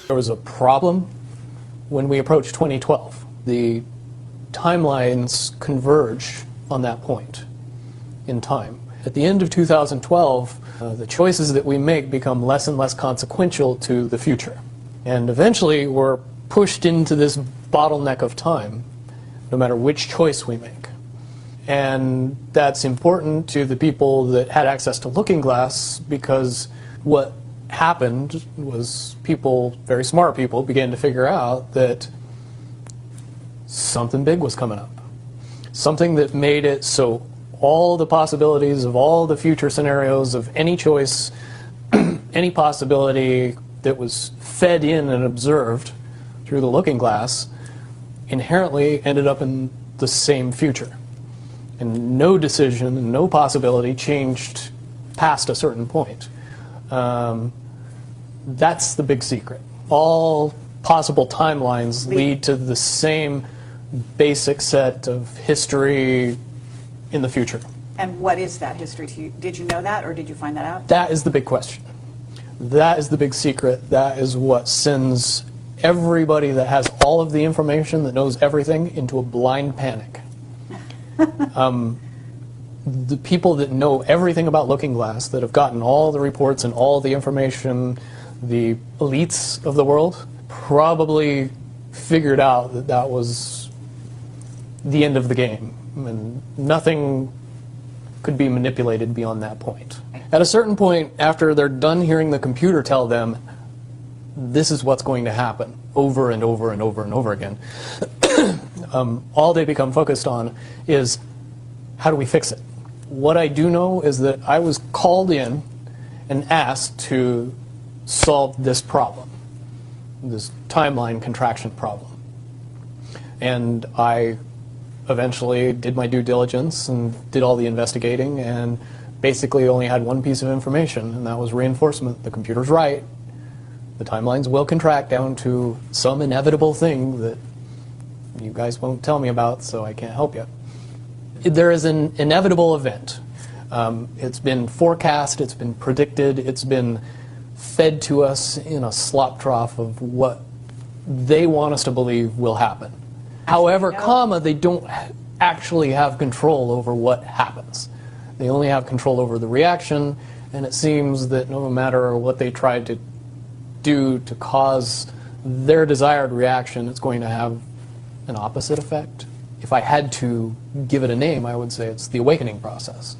There was a problem when we approached 2012. The timelines converge on that point in time. At the end of 2012, the choices that we make become less and less consequential to the future. And eventually we're pushed into this bottleneck of time, no matter which choice we make. And that's important to the people that had access to Looking Glass, because what happened was people, very smart people, began to figure out that something big was coming up. Something that made it so all the possibilities of all the future scenarios of any choice, any possibility that was fed in and observed through the Looking Glass inherently ended up in the same future. And no decision and no possibility changed past a certain point. That's the big secret. All possible timelines lead to the same basic set of history in the future. And what is that history to you? Did you know that, or did you find that out? That is the big question. That is the big secret. That is what sends everybody that has all of the information, that knows everything, into a blind panic. The people that know everything about Looking Glass, that have gotten all the reports and all the information, the elites of the world, probably figured out that that was the end of the game, and nothing could be manipulated beyond that point. At a certain point, after they're done hearing the computer tell them this is what's going to happen over and over and over and over again, all they become focused on is, how do we fix it? What I do know is that I was called in and asked to solve this problem, this timeline contraction problem. And I eventually did my due diligence and did all the investigating, and basically only had one piece of information, and that was reinforcement. The computer's right. The timelines will contract down to some inevitable thing that you guys won't tell me about, so I can't help you. There is an inevitable event. It's been forecast, it's been predicted, it's been fed to us in a slop trough of what they want us to believe will happen. However, they don't actually have control over what happens. They only have control over the reaction, and it seems that no matter what they try to do to cause their desired reaction, it's going to have an opposite effect. If I had to give it a name, I would say it's the awakening process.